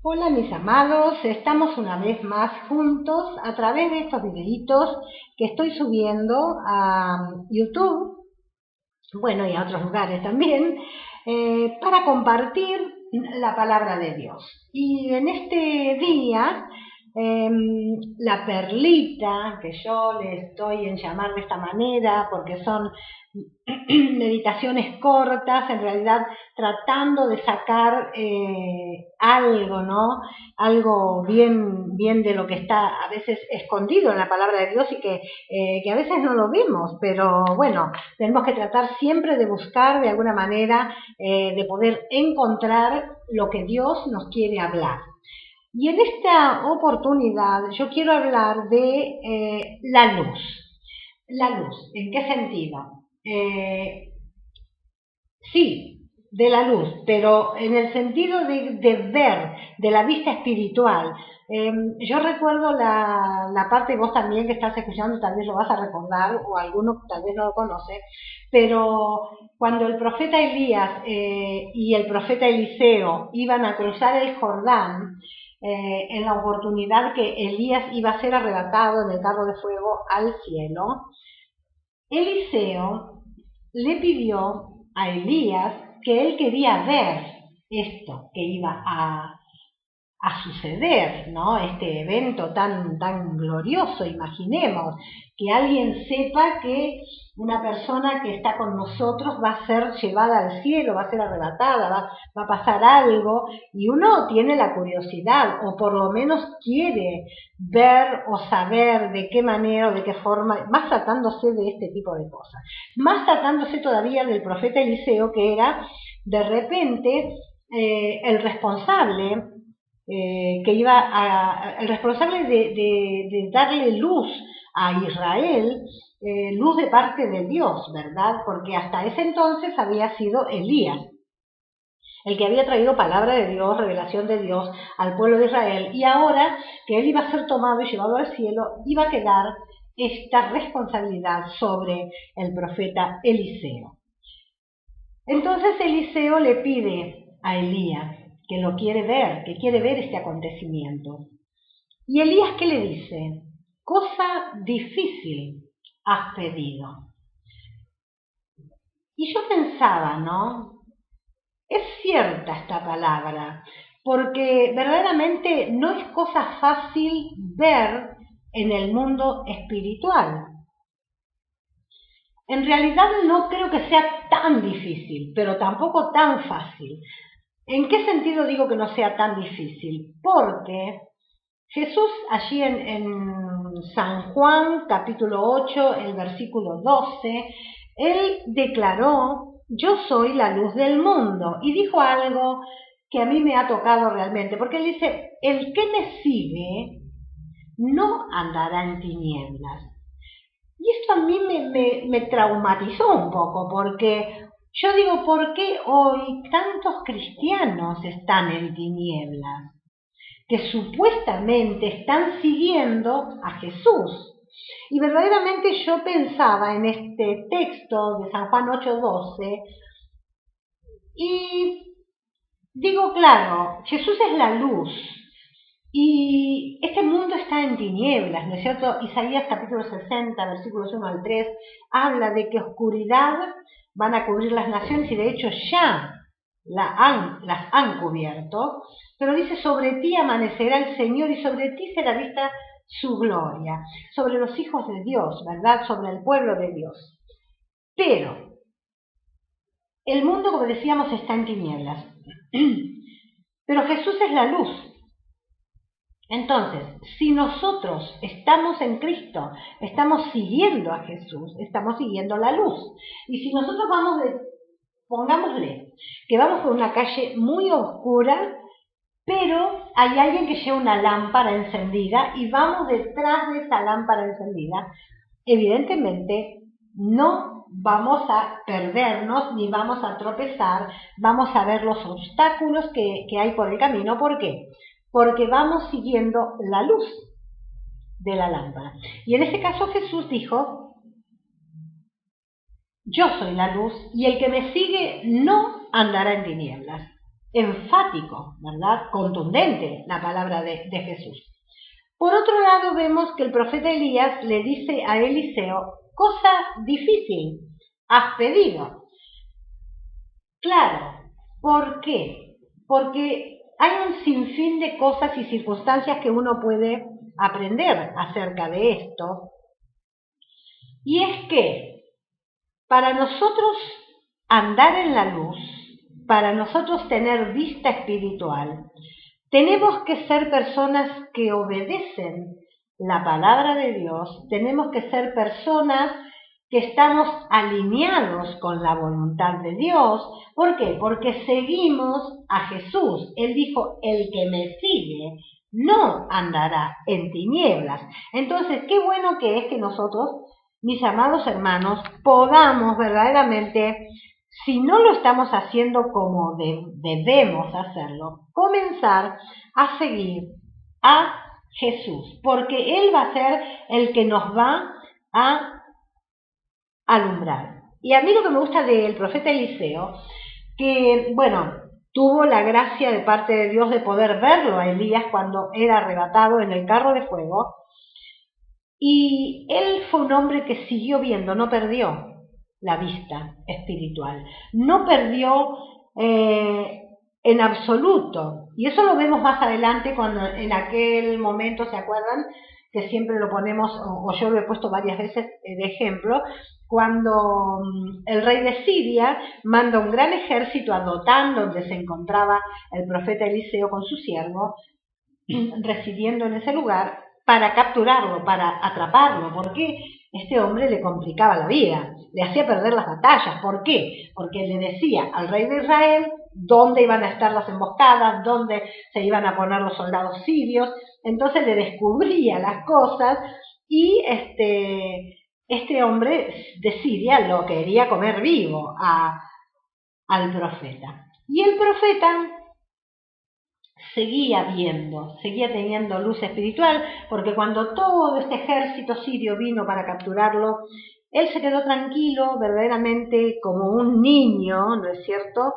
Hola mis amados, estamos una vez más juntos a través de estos videitos que estoy subiendo a YouTube, bueno, y a otros lugares también, para compartir la palabra de Dios. Y en este día, la perlita, que yo le estoy en llamar de esta manera porque son meditaciones cortas, en realidad tratando de sacar algo, ¿no? Algo bien de lo que está a veces escondido en la palabra de Dios y que a veces no lo vemos, pero bueno, tenemos que tratar siempre de buscar de alguna manera de poder encontrar lo que Dios nos quiere hablar. Y en esta oportunidad yo quiero hablar de la luz. La luz, ¿en qué sentido? Sí, de la luz, pero en el sentido de ver, de la vista espiritual. Yo recuerdo la parte, vos también que estás escuchando, tal vez lo vas a recordar, o alguno tal vez no lo conoce, pero cuando el profeta Elías y el profeta Eliseo iban a cruzar el Jordán, en la oportunidad que Elías iba a ser arrebatado en el carro de fuego al cielo, Eliseo le pidió a Elías que él quería ver esto que iba a suceder, ¿no? Este evento tan glorioso. Imaginemos que alguien sepa que una persona que está con nosotros va a ser llevada al cielo, va a ser arrebatada, va a pasar algo, y uno tiene la curiosidad, o por lo menos quiere ver o saber de qué manera o de qué forma, más tratándose de este tipo de cosas, más tratándose todavía del profeta Eliseo, que era de repente el responsable el responsable de darle luz a Israel, luz de parte de Dios, ¿verdad? Porque hasta ese entonces había sido Elías el que había traído palabra de Dios, revelación de Dios al pueblo de Israel, y ahora que él iba a ser tomado y llevado al cielo, iba a quedar esta responsabilidad sobre el profeta Eliseo. Entonces Eliseo le pide a Elías que lo quiere ver, que quiere ver este acontecimiento. ¿Y Elías qué le dice? Cosa difícil has pedido. Y yo pensaba, ¿no? Es cierta esta palabra, porque verdaderamente no es cosa fácil ver en el mundo espiritual. En realidad no creo que sea tan difícil, pero tampoco tan fácil. ¿En qué sentido digo que no sea tan difícil? Porque Jesús allí en San Juan capítulo 8, el versículo 12, él declaró, yo soy la luz del mundo, y dijo algo que a mí me ha tocado realmente, porque él dice, el que me sigue no andará en tinieblas. Y esto a mí me traumatizó un poco, porque yo digo, ¿por qué hoy tantos cristianos están en tinieblas? Que supuestamente están siguiendo a Jesús. Y verdaderamente yo pensaba en este texto de San Juan 8:12 y digo, claro, Jesús es la luz y este mundo está en tinieblas, ¿no es cierto? Isaías capítulo 60, versículos 1 al 3, habla de que oscuridad van a cubrir las naciones y de hecho ya las han cubierto, pero dice, sobre ti amanecerá el Señor y sobre ti será vista su gloria, sobre los hijos de Dios, ¿verdad? Sobre el pueblo de Dios. Pero el mundo, como decíamos, está en tinieblas, pero Jesús es la luz. Entonces, si nosotros estamos en Cristo, estamos siguiendo a Jesús, estamos siguiendo la luz. Y si nosotros pongámosle que vamos por una calle muy oscura, pero hay alguien que lleva una lámpara encendida y vamos detrás de esa lámpara encendida, evidentemente no vamos a perdernos ni vamos a tropezar, vamos a ver los obstáculos que hay por el camino. ¿Por qué? Porque vamos siguiendo la luz de la lámpara. Y en este caso Jesús dijo, yo soy la luz y el que me sigue no andará en tinieblas. enfático, ¿verdad? Contundente la palabra de Jesús. Por otro lado, vemos que el profeta Elías le dice a Eliseo, cosa difícil, has pedido. Claro, ¿por qué? Porque hay un sinfín de cosas y circunstancias que uno puede aprender acerca de esto. Y es que para nosotros andar en la luz, para nosotros tener vista espiritual, tenemos que ser personas que obedecen la palabra de Dios, tenemos que ser personas que estamos alineados con la voluntad de Dios. ¿Por qué? Porque seguimos a Jesús. Él dijo, el que me sigue no andará en tinieblas. Entonces, qué bueno que es que nosotros, mis amados hermanos, podamos verdaderamente, si no lo estamos haciendo como debemos hacerlo, comenzar a seguir a Jesús, porque Él va a ser el que nos va a alumbrar. Y a mí lo que me gusta del profeta Eliseo, que, bueno, tuvo la gracia de parte de Dios de poder verlo a Elías cuando era arrebatado en el carro de fuego, y él fue un hombre que siguió viendo, no perdió la vista espiritual, no perdió en absoluto. Y eso lo vemos más adelante cuando en aquel momento, ¿se acuerdan? Que siempre lo ponemos, o yo lo he puesto varias veces de ejemplo, cuando el rey de Siria manda un gran ejército a Dotán, donde se encontraba el profeta Eliseo con su siervo, residiendo en ese lugar, para capturarlo, para atraparlo, porque este hombre le complicaba la vida, le hacía perder las batallas. ¿Por qué? Porque le decía al rey de Israel dónde iban a estar las emboscadas, dónde se iban a poner los soldados sirios. Entonces le descubría las cosas y este hombre de Siria lo quería comer vivo al profeta. Y el profeta seguía viendo, seguía teniendo luz espiritual, porque cuando todo este ejército sirio vino para capturarlo, él se quedó tranquilo, verdaderamente como un niño, ¿no es cierto?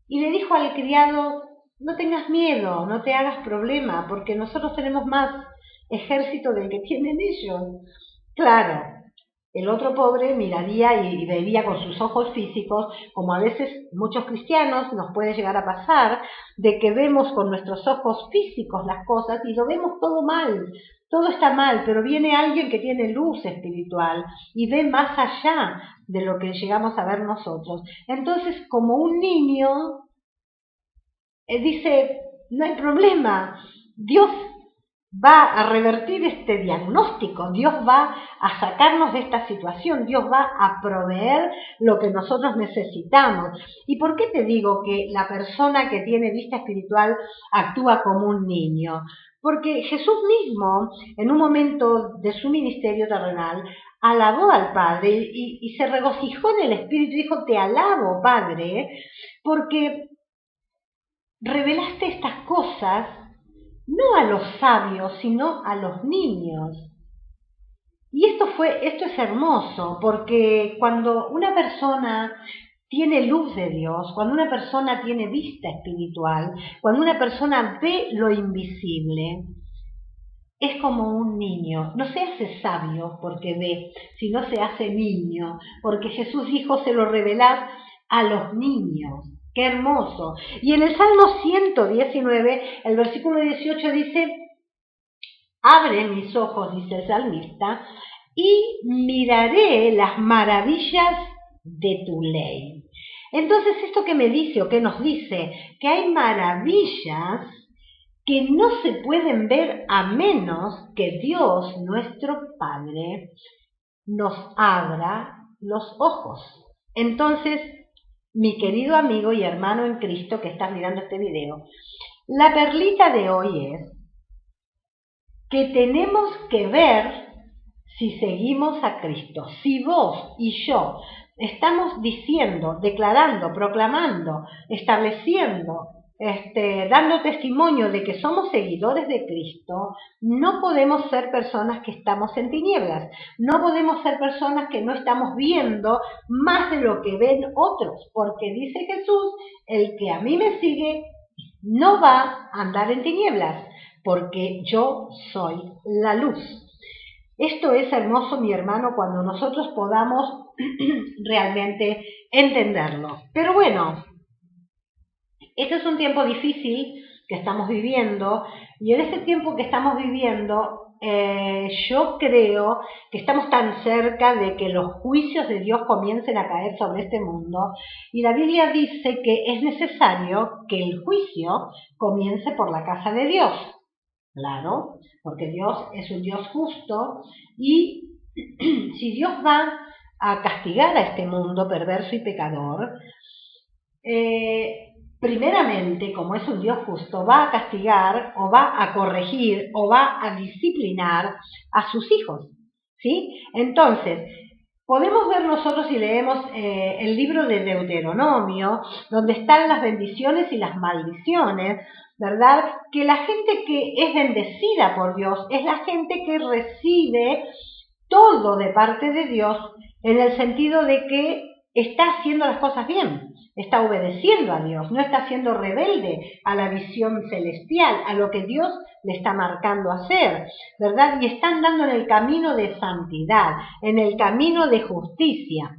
Y le dijo al criado, no tengas miedo, no te hagas problema, porque nosotros tenemos más ejército del que tienen ellos. Claro, el otro pobre miraría y vería con sus ojos físicos, como a veces muchos cristianos nos puede llegar a pasar, de que vemos con nuestros ojos físicos las cosas y lo vemos todo mal, todo está mal, pero viene alguien que tiene luz espiritual y ve más allá de lo que llegamos a ver nosotros. Entonces, como un niño, dice, no hay problema, Dios va a revertir este diagnóstico, Dios va a sacarnos de esta situación, Dios va a proveer lo que nosotros necesitamos. ¿Y por qué te digo que la persona que tiene vista espiritual actúa como un niño? Porque Jesús mismo, en un momento de su ministerio terrenal, alabó al Padre y se regocijó en el Espíritu y dijo, te alabo, Padre, porque revelaste estas cosas no a los sabios, sino a los niños. Y esto es hermoso, porque cuando una persona tiene luz de Dios, cuando una persona tiene vista espiritual, cuando una persona ve lo invisible, es como un niño. No se hace sabio porque ve, sino se hace niño, porque Jesús dijo, se lo revelad a los niños. ¡Qué hermoso! Y en el Salmo 119, el versículo 18 dice, abre mis ojos, dice el salmista, y miraré las maravillas de tu ley. Entonces, ¿esto qué me dice o qué nos dice? Que hay maravillas que no se pueden ver a menos que Dios, nuestro Padre, nos abra los ojos. Entonces, mi querido amigo y hermano en Cristo que estás mirando este video, la perlita de hoy es que tenemos que ver si seguimos a Cristo. Si vos y yo estamos diciendo, declarando, proclamando, estableciendo dando testimonio de que somos seguidores de Cristo, no podemos ser personas que estamos en tinieblas, no podemos ser personas que no estamos viendo más de lo que ven otros, porque dice Jesús, el que a mí me sigue no va a andar en tinieblas, porque yo soy la luz. Esto es hermoso, mi hermano, cuando nosotros podamos realmente entenderlo. Pero bueno, este es un tiempo difícil que estamos viviendo y en este tiempo que estamos viviendo yo creo que estamos tan cerca de que los juicios de Dios comiencen a caer sobre este mundo y la Biblia dice que es necesario que el juicio comience por la casa de Dios. Claro, porque Dios es un Dios justo y si Dios va a castigar a este mundo perverso y pecador, primeramente, como es un Dios justo, va a castigar o va a corregir o va a disciplinar a sus hijos, ¿sí? Entonces, podemos ver nosotros si leemos el libro de Deuteronomio, donde están las bendiciones y las maldiciones, ¿verdad? Que la gente que es bendecida por Dios es la gente que recibe todo de parte de Dios en el sentido de que está haciendo las cosas bien, está obedeciendo a Dios, no está siendo rebelde a la visión celestial, a lo que Dios le está marcando hacer, ¿verdad? Y están dando en el camino de santidad, en el camino de justicia.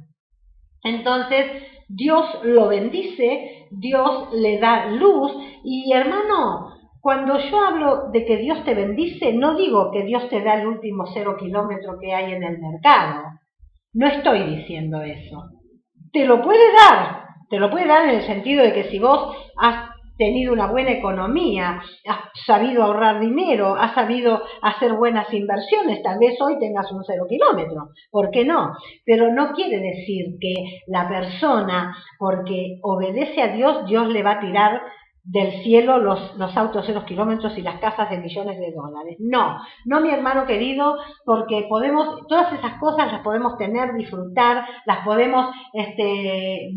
Entonces, Dios lo bendice, Dios le da luz y hermano, cuando yo hablo de que Dios te bendice, no digo que Dios te da el último 0 kilómetro que hay en el mercado. No estoy diciendo eso. Te lo puede dar en el sentido de que si vos has tenido una buena economía, has sabido ahorrar dinero, has sabido hacer buenas inversiones, tal vez hoy tengas un 0 kilómetro, ¿por qué no? Pero no quiere decir que la persona, porque obedece a Dios, Dios le va a tirar del cielo los autos 0 kilómetros y las casas de millones de dólares. No, no mi hermano querido, porque podemos, todas esas cosas las podemos tener, disfrutar, las podemos,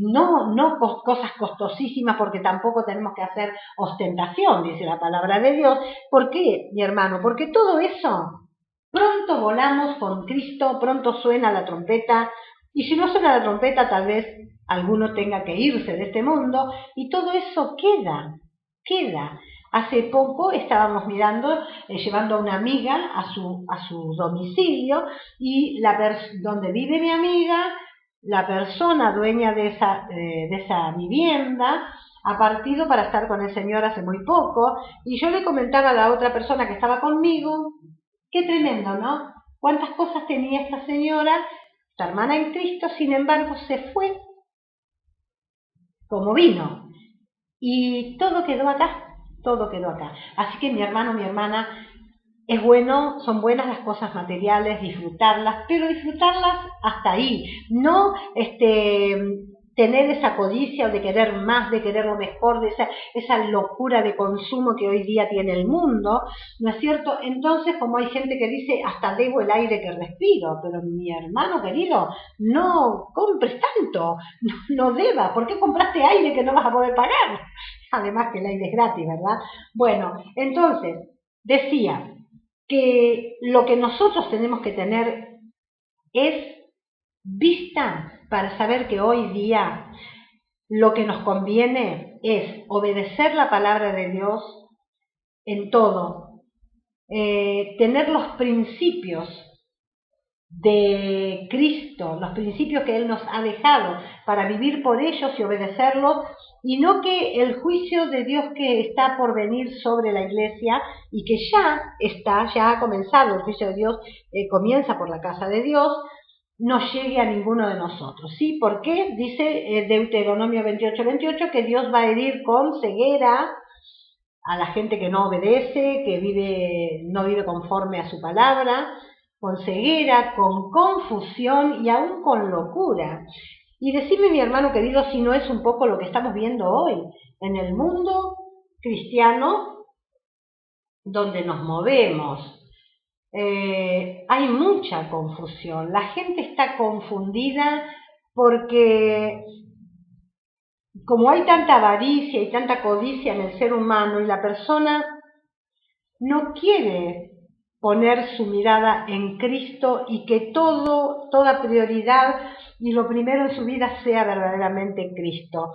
no cosas costosísimas, porque tampoco tenemos que hacer ostentación, dice la palabra de Dios. ¿Por qué, mi hermano? Porque todo eso, pronto volamos con Cristo, pronto suena la trompeta, y si no suena la trompeta, tal vez alguno tenga que irse de este mundo, y todo eso queda. Hace poco estábamos mirando, llevando a una amiga a su domicilio, y donde vive mi amiga, la persona dueña de esa vivienda, ha partido para estar con el Señor hace muy poco, y yo le comentaba a la otra persona que estaba conmigo, qué tremendo, ¿no? Cuántas cosas tenía esta señora, esta hermana en Cristo, sin embargo se fue como vino. Y todo quedó acá. Así que mi hermano, mi hermana, es bueno, son buenas las cosas materiales, disfrutarlas, pero disfrutarlas hasta ahí. No tener esa codicia o de querer más, de querer lo mejor, de esa locura de consumo que hoy día tiene el mundo, ¿no es cierto? Entonces, como hay gente que dice, hasta debo el aire que respiro, pero mi hermano querido, no compres tanto, no debas, ¿por qué compraste aire que no vas a poder pagar? Además que el aire es gratis, ¿verdad? Bueno, entonces, decía que lo que nosotros tenemos que tener es vista para saber que hoy día lo que nos conviene es obedecer la palabra de Dios en todo, tener los principios de Cristo, los principios que Él nos ha dejado para vivir por ellos y obedecerlos, y no que el juicio de Dios que está por venir sobre la iglesia y que ya ha comenzado, el juicio de Dios comienza por la casa de Dios, no llegue a ninguno de nosotros, ¿sí? ¿Por qué? Dice Deuteronomio 28:28 que Dios va a herir con ceguera a la gente que no obedece, que no vive conforme a su palabra, con ceguera, con confusión y aún con locura. Y decime, mi hermano querido, si no es un poco lo que estamos viendo hoy en el mundo cristiano donde nos movemos. Hay mucha confusión, la gente está confundida porque como hay tanta avaricia y tanta codicia en el ser humano y la persona no quiere poner su mirada en Cristo y que toda prioridad y lo primero en su vida sea verdaderamente Cristo.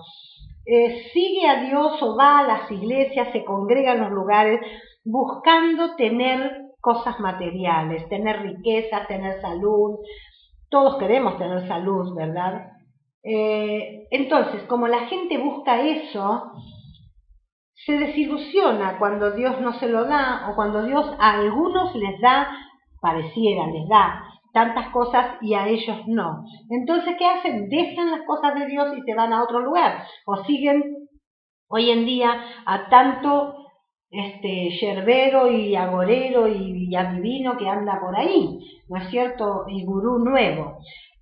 Sigue a Dios o va a las iglesias, se congrega en los lugares buscando tener cosas materiales, tener riqueza, tener salud. Todos queremos tener salud, ¿verdad? Entonces, como la gente busca eso, se desilusiona cuando Dios no se lo da o cuando Dios a algunos les da, pareciera, les da tantas cosas y a ellos no. Entonces, ¿qué hacen? Dejan las cosas de Dios y se van a otro lugar o siguen hoy en día a tanto yerbero y agorero y adivino que anda por ahí, ¿no es cierto? Y gurú nuevo.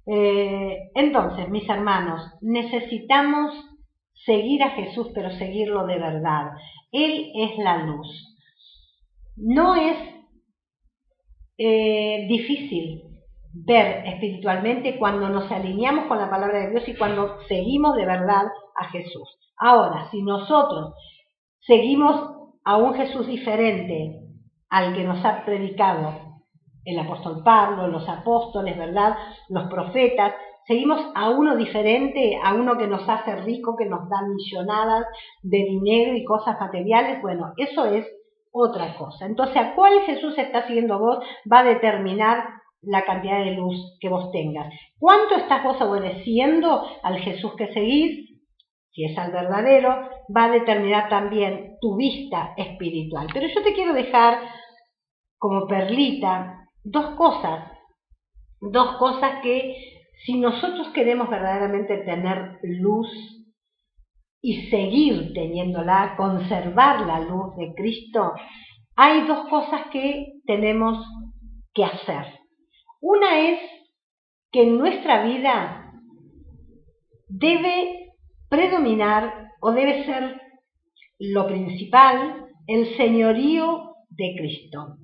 Entonces, mis hermanos, necesitamos seguir a Jesús, pero seguirlo de verdad. Él es la luz. No es difícil ver espiritualmente cuando nos alineamos con la palabra de Dios y cuando seguimos de verdad a Jesús. Ahora, si nosotros seguimos a un Jesús diferente al que nos ha predicado el apóstol Pablo, los apóstoles, ¿verdad? Los profetas, seguimos a uno diferente, a uno que nos hace rico, que nos da millonadas de dinero y cosas materiales, bueno, eso es otra cosa. Entonces, ¿a cuál Jesús está siguiendo vos? Va a determinar la cantidad de luz que vos tengas. ¿Cuánto estás vos obedeciendo al Jesús que seguís? Si es al verdadero, va a determinar también tu vista espiritual. Pero yo te quiero dejar como perlita dos cosas que si nosotros queremos verdaderamente tener luz y seguir teniéndola, conservar la luz de Cristo, hay dos cosas que tenemos que hacer. Una es que en nuestra vida debe predominar o debe ser lo principal el señorío de Cristo.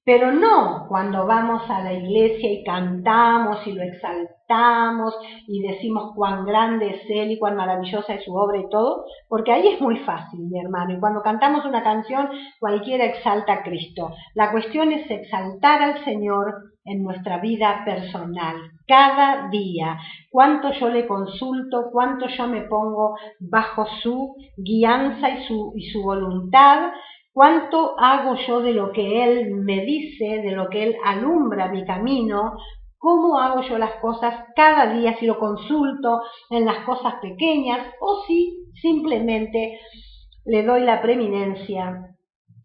Pero no cuando vamos a la iglesia y cantamos y lo exaltamos y decimos cuán grande es Él y cuán maravillosa es su obra y todo, porque ahí es muy fácil, mi hermano, y cuando cantamos una canción cualquiera exalta a Cristo. La cuestión es exaltar al Señor en nuestra vida personal, cada día, cuánto yo le consulto, cuánto yo me pongo bajo su guianza y su voluntad, cuánto hago yo de lo que Él me dice, de lo que Él alumbra mi camino, cómo hago yo las cosas cada día, si lo consulto en las cosas pequeñas o si simplemente le doy la preeminencia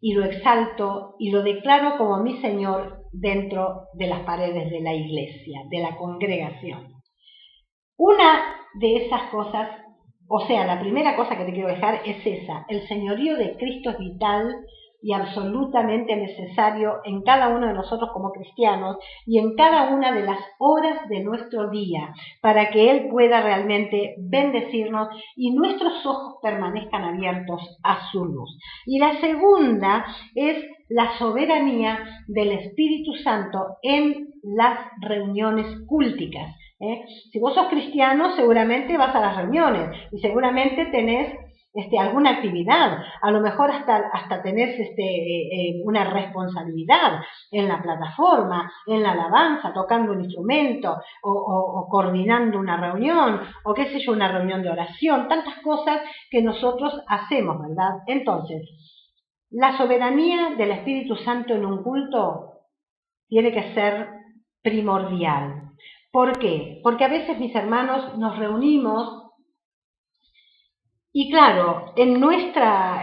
y lo exalto y lo declaro como mi Señor dentro de las paredes de la iglesia, de la congregación. Una de esas cosas, o sea, la primera cosa que te quiero dejar es esa: el señorío de Cristo es vital y absolutamente necesario en cada uno de nosotros como cristianos y en cada una de las horas de nuestro día, para que Él pueda realmente bendecirnos y nuestros ojos permanezcan abiertos a su luz. Y la segunda es la soberanía del Espíritu Santo en las reuniones cúlticas. Si vos sos cristiano, seguramente vas a las reuniones y seguramente tenés alguna actividad, a lo mejor hasta tenés una responsabilidad en la plataforma, en la alabanza, tocando un instrumento o coordinando una reunión o qué sé yo, una reunión de oración, tantas cosas que nosotros hacemos, ¿verdad? Entonces, la soberanía del Espíritu Santo en un culto tiene que ser primordial. ¿Por qué? Porque a veces, mis hermanos, nos reunimos y claro, en nuestra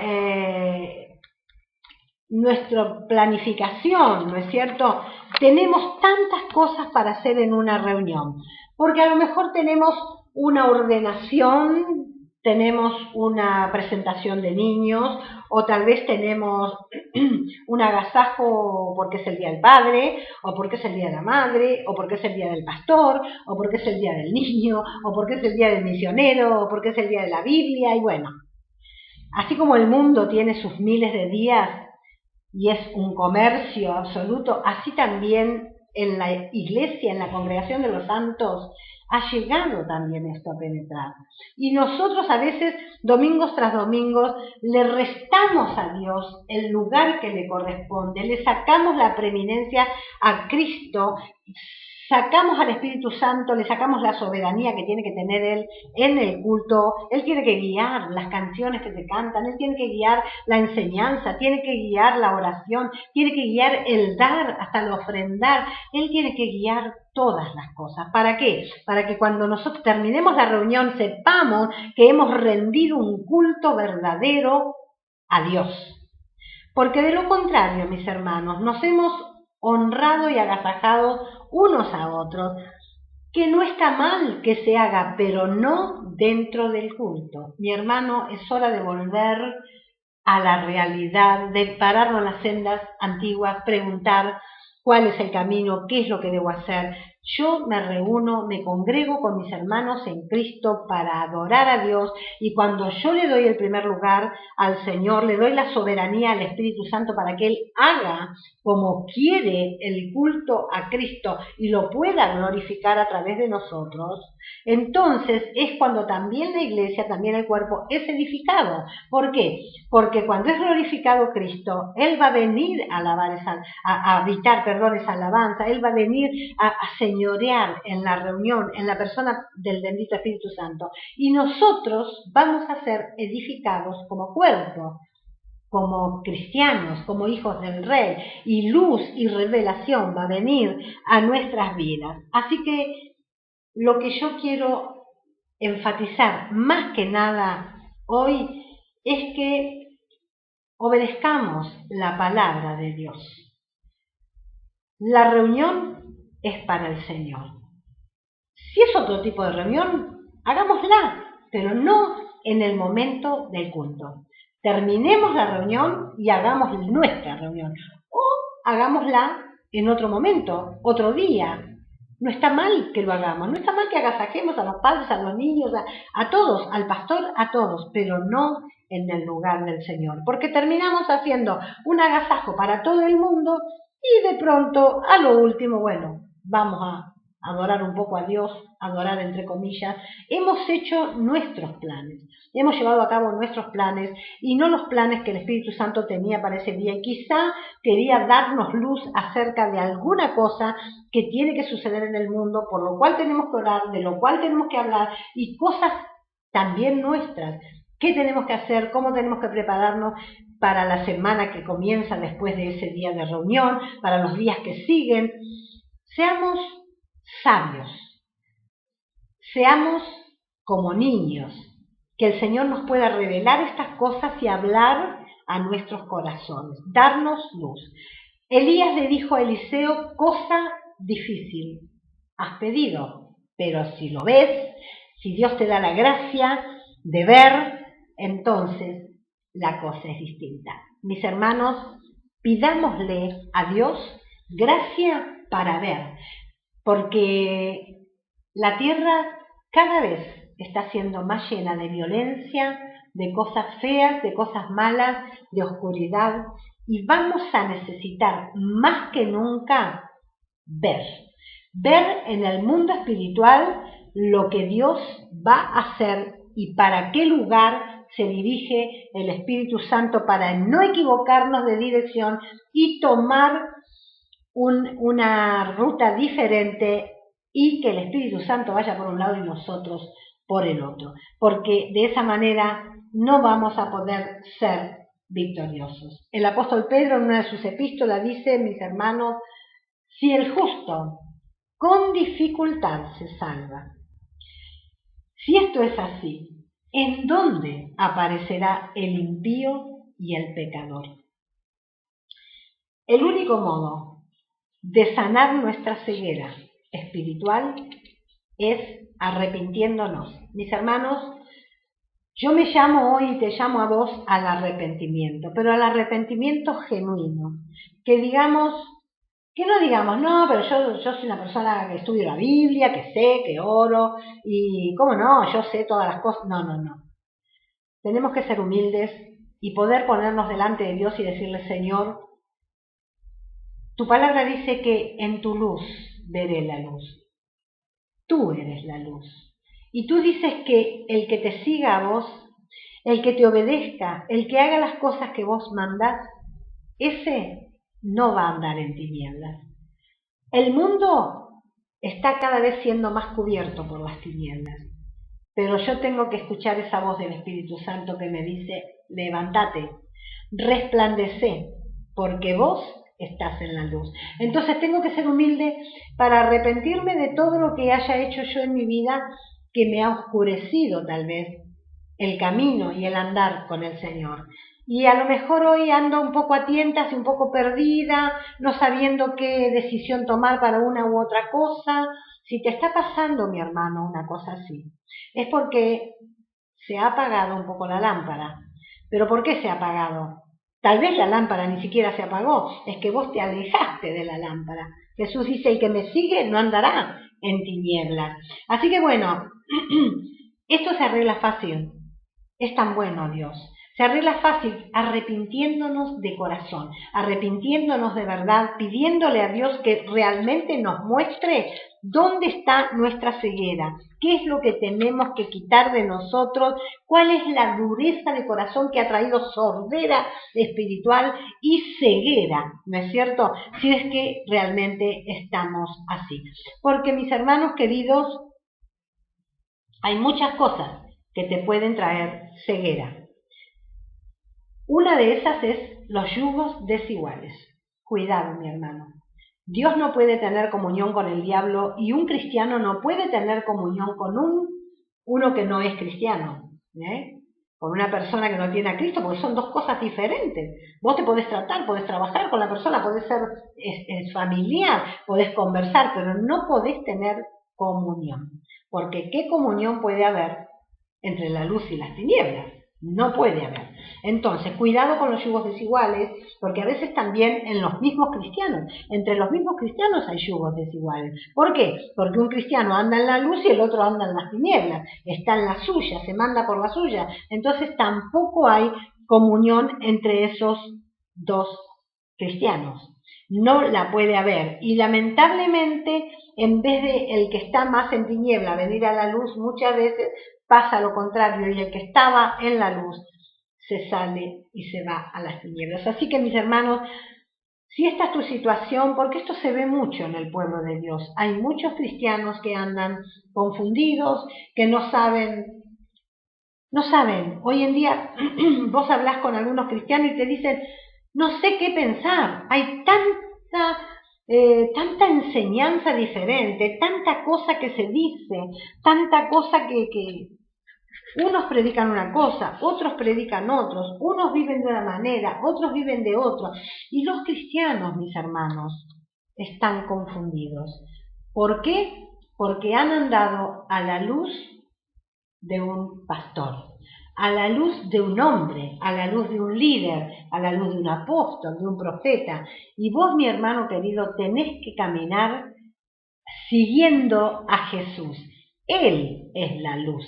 planificación, ¿no es cierto? Tenemos tantas cosas para hacer en una reunión, porque a lo mejor tenemos una ordenación, tenemos una presentación de niños, o tal vez tenemos un agasajo porque es el día del padre, o porque es el día de la madre, o porque es el día del pastor, o porque es el día del niño, o porque es el día del misionero, o porque es el día de la Biblia, y bueno, así como el mundo tiene sus miles de días y es un comercio absoluto, así también en la iglesia, en la congregación de los santos, ha llegado también esto a penetrar. Y nosotros a veces, domingos tras domingos, le restamos a Dios el lugar que le corresponde, le sacamos la preeminencia a Cristo, sacamos al Espíritu Santo, le sacamos la soberanía que tiene que tener Él en el culto. Él tiene que guiar las canciones que se cantan, Él tiene que guiar la enseñanza, tiene que guiar la oración, tiene que guiar el dar, hasta el ofrendar. Él tiene que guiar todas las cosas. ¿Para qué? Para que cuando nosotros terminemos la reunión sepamos que hemos rendido un culto verdadero a Dios. Porque de lo contrario, mis hermanos, nos hemos honrado y agasajado unos a otros, que no está mal que se haga, pero no dentro del culto. Mi hermano, es hora de volver a la realidad, de pararnos en las sendas antiguas, preguntar cuál es el camino, qué es lo que debo hacer. Yo me reúno, me congrego con mis hermanos en Cristo para adorar a Dios, y cuando yo le doy el primer lugar al Señor, le doy la soberanía al Espíritu Santo para que Él haga como quiere el culto a Cristo y lo pueda glorificar a través de nosotros, entonces es cuando también la iglesia, también el cuerpo es edificado. ¿Por qué? Porque cuando es glorificado Cristo, Él va a venir a alabar a habitar, esa alabanza, Él va a venir a señorear en la reunión, en la persona del bendito Espíritu Santo, y nosotros vamos a ser edificados como cuerpo, como cristianos, como hijos del Rey, y luz y revelación va a venir a nuestras vidas. Así que lo que yo quiero enfatizar más que nada hoy es que obedezcamos la palabra de Dios. La reunión es para el Señor. Si es otro tipo de reunión, hagámosla, pero no en el momento del culto. Terminemos la reunión y hagamos nuestra reunión. O hagámosla en otro momento, otro día. No está mal que lo hagamos, no está mal que agasajemos a los padres, a los niños, a todos, al pastor, a todos, pero no en el lugar del Señor. Porque terminamos haciendo un agasajo para todo el mundo y de pronto, a lo último, bueno, vamos a adorar un poco a Dios, adorar entre comillas. Hemos hecho nuestros planes, hemos llevado a cabo nuestros planes y no los planes que el Espíritu Santo tenía para ese día. Y quizá quería darnos luz acerca de alguna cosa que tiene que suceder en el mundo, por lo cual tenemos que orar, de lo cual tenemos que hablar, y cosas también nuestras. ¿Qué tenemos que hacer? ¿Cómo tenemos que prepararnos para la semana que comienza después de ese día de reunión, para los días que siguen? Seamos sabios, seamos como niños, que el Señor nos pueda revelar estas cosas y hablar a nuestros corazones, darnos luz. Elías le dijo a Eliseo, cosa difícil has pedido, pero si lo ves, si Dios te da la gracia de ver, entonces la cosa es distinta. Mis hermanos, pidámosle a Dios gracia para ver, porque la tierra cada vez está siendo más llena de violencia, de cosas feas, de cosas malas, de oscuridad, y vamos a necesitar más que nunca ver en el mundo espiritual lo que Dios va a hacer y para qué lugar se dirige el Espíritu Santo, para no equivocarnos de dirección y tomar una ruta diferente, y que el Espíritu Santo vaya por un lado y nosotros por el otro, porque de esa manera no vamos a poder ser victoriosos. El apóstol Pedro en una de sus epístolas dice, mis hermanos, si el justo con dificultad se salva, si esto es así, ¿en dónde aparecerá el impío y el pecador? El único modo de sanar nuestra ceguera espiritual es arrepintiéndonos. Mis hermanos, yo me llamo hoy y te llamo a vos al arrepentimiento, pero al arrepentimiento genuino, que no digamos, no, pero yo soy una persona que estudio la Biblia, que sé, que oro, y cómo no, yo sé todas las cosas. No. Tenemos que ser humildes y poder ponernos delante de Dios y decirle, Señor, Tu palabra dice que en tu luz veré la luz. Tú eres la luz. Y tú dices que el que te siga a vos, el que te obedezca, el que haga las cosas que vos mandás, ese no va a andar en tinieblas. El mundo está cada vez siendo más cubierto por las tinieblas, pero yo tengo que escuchar esa voz del Espíritu Santo que me dice, levántate, resplandecé, porque vos estás en la luz. Entonces tengo que ser humilde para arrepentirme de todo lo que haya hecho yo en mi vida que me ha oscurecido tal vez el camino y el andar con el Señor. Y a lo mejor hoy ando un poco a tientas y un poco perdida, no sabiendo qué decisión tomar para una u otra cosa. Si te está pasando, mi hermano, una cosa así, es porque se ha apagado un poco la lámpara. ¿Pero por qué se ha apagado? Tal vez la lámpara ni siquiera se apagó, es que vos te alejaste de la lámpara. Jesús dice, el que me sigue no andará en tinieblas. Así que bueno, esto se arregla fácil. Es tan bueno Dios. Se arregla fácil arrepintiéndonos de corazón, arrepintiéndonos de verdad, pidiéndole a Dios que realmente nos muestre dónde está nuestra ceguera, qué es lo que tenemos que quitar de nosotros, cuál es la dureza de corazón que ha traído sordera espiritual y ceguera, ¿no es cierto? Si es que realmente estamos así. Porque mis hermanos queridos, hay muchas cosas que te pueden traer ceguera. Una de esas es los yugos desiguales. Cuidado, mi hermano. Dios no puede tener comunión con el diablo y un cristiano no puede tener comunión con uno que no es cristiano, con una persona que no tiene a Cristo, porque son dos cosas diferentes. Vos te podés tratar, podés trabajar con la persona, podés ser familiar, podés conversar, pero no podés tener comunión. Porque ¿qué comunión puede haber entre la luz y las tinieblas? No puede haber. Entonces, cuidado con los yugos desiguales, porque a veces también en los mismos cristianos, entre los mismos cristianos hay yugos desiguales. ¿Por qué? Porque un cristiano anda en la luz y el otro anda en las tinieblas, está en la suya, se manda por la suya. Entonces tampoco hay comunión entre esos dos cristianos. No la puede haber. Y lamentablemente, en vez de el que está más en tiniebla venir a la luz, muchas veces pasa lo contrario y el que estaba en la luz se sale y se va a las tinieblas. Así que mis hermanos, si esta es tu situación, porque esto se ve mucho en el pueblo de Dios, hay muchos cristianos que andan confundidos, que no saben. Hoy en día vos hablás con algunos cristianos y te dicen, no sé qué pensar, hay tanta enseñanza diferente, tanta cosa que se dice, tanta cosa que unos predican una cosa, otros predican otros, unos viven de una manera, otros viven de otra. Y los cristianos, mis hermanos, están confundidos. ¿Por qué? Porque han andado a la luz de un pastor, a la luz de un hombre, a la luz de un líder, a la luz de un apóstol, de un profeta. Y vos, mi hermano querido, tenés que caminar siguiendo a Jesús. Él es la luz.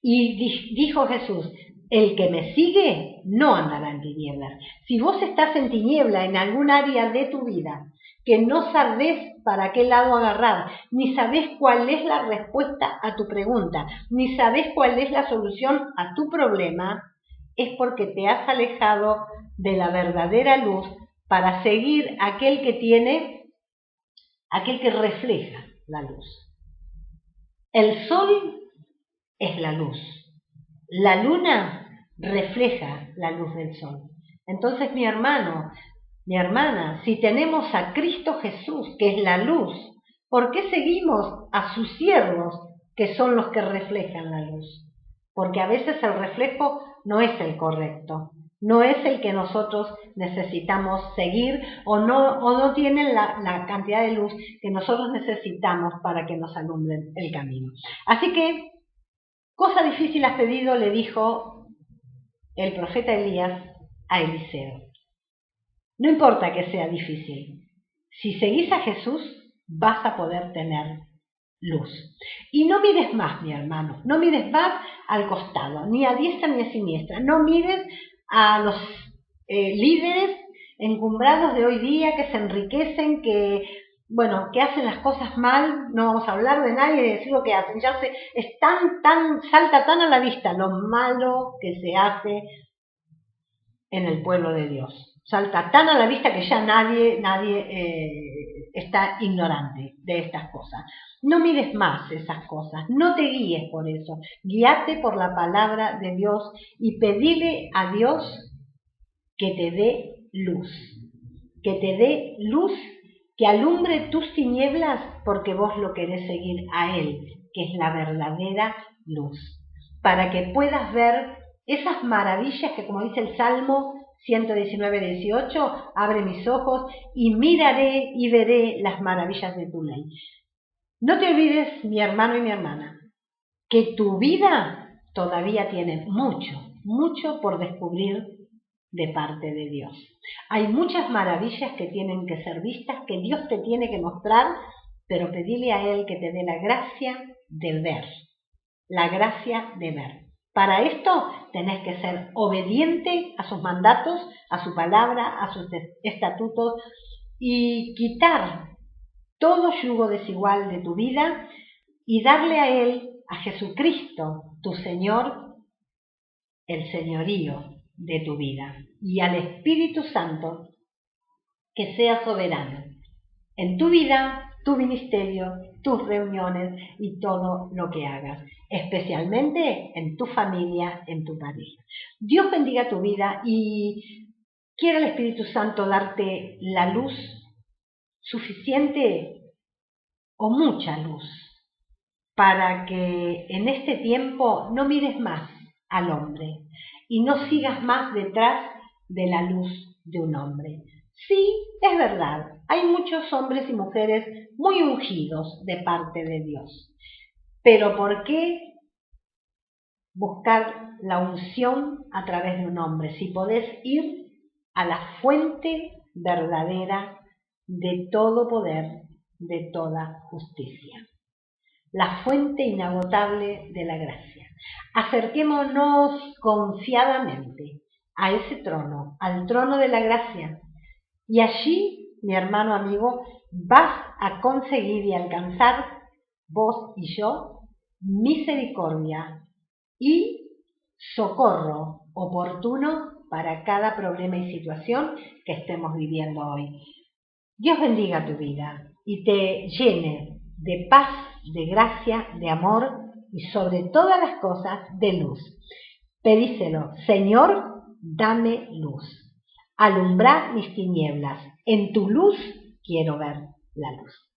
Y dijo Jesús, el que me sigue no andará en tinieblas. Si vos estás en tiniebla en algún área de tu vida, que no sabés para qué lado agarrar, ni sabés cuál es la respuesta a tu pregunta, ni sabés cuál es la solución a tu problema, es porque te has alejado de la verdadera luz para seguir aquel que refleja la luz. El sol es la luz. La luna refleja la luz del sol. Entonces, mi hermano, mi hermana, si tenemos a Cristo Jesús, que es la luz, ¿por qué seguimos a sus siervos, que son los que reflejan la luz? Porque a veces el reflejo no es el correcto, no es el que nosotros necesitamos seguir o no tienen la cantidad de luz que nosotros necesitamos para que nos alumbren el camino. Así que, cosa difícil has pedido, le dijo el profeta Elías a Eliseo. No importa que sea difícil, si seguís a Jesús vas a poder tener luz. Y no mires más, mi hermano, no mires más al costado, ni a diestra ni a siniestra, no mires a los líderes encumbrados de hoy día, que se enriquecen, que, bueno, que hacen las cosas mal. No vamos a hablar de nadie, de decir lo que hacen. Ya salta tan a la vista lo malo que se hace en el pueblo de Dios. Salta tan a la vista que ya nadie está ignorante de estas cosas. No mires más esas cosas, no te guíes por eso. Guíate por la palabra de Dios y pedile a Dios que te dé luz. Que te dé luz, que alumbre tus tinieblas, porque vos lo querés seguir a Él, que es la verdadera luz. Para que puedas ver esas maravillas que, como dice el Salmo 119:18, abre mis ojos y miraré y veré las maravillas de tu ley. No te olvides, mi hermano y mi hermana, que tu vida todavía tiene mucho por descubrir de parte de Dios. Hay muchas maravillas que tienen que ser vistas, que Dios te tiene que mostrar, pero pedile a Él que te dé la gracia de ver. La gracia de ver. Para esto tenés que ser obediente a sus mandatos, a su palabra, a sus estatutos y quitar todo yugo desigual de tu vida y darle a Él, a Jesucristo, tu Señor, el señorío de tu vida, y al Espíritu Santo que sea soberano en tu vida, tu ministerio, tus reuniones y todo lo que hagas, especialmente en tu familia, en tu pareja. Dios bendiga tu vida y quiera el Espíritu Santo darte la luz suficiente o mucha luz para que en este tiempo no mires más al hombre y no sigas más detrás de la luz de un hombre. Sí, es verdad, hay muchos hombres y mujeres muy ungidos de parte de Dios, pero ¿por qué buscar la unción a través de un hombre si podés ir a la fuente verdadera de todo poder, de toda justicia? La fuente inagotable de la gracia. Acerquémonos confiadamente a ese trono, al trono de la gracia, y allí, mi hermano amigo, vas a conseguir y alcanzar, vos y yo, misericordia y socorro oportuno para cada problema y situación que estemos viviendo hoy. Dios bendiga tu vida y te llene de paz, de gracia, de amor y sobre todas las cosas de luz. Pedíselo: Señor, dame luz. Alumbra mis tinieblas. En tu luz quiero ver la luz.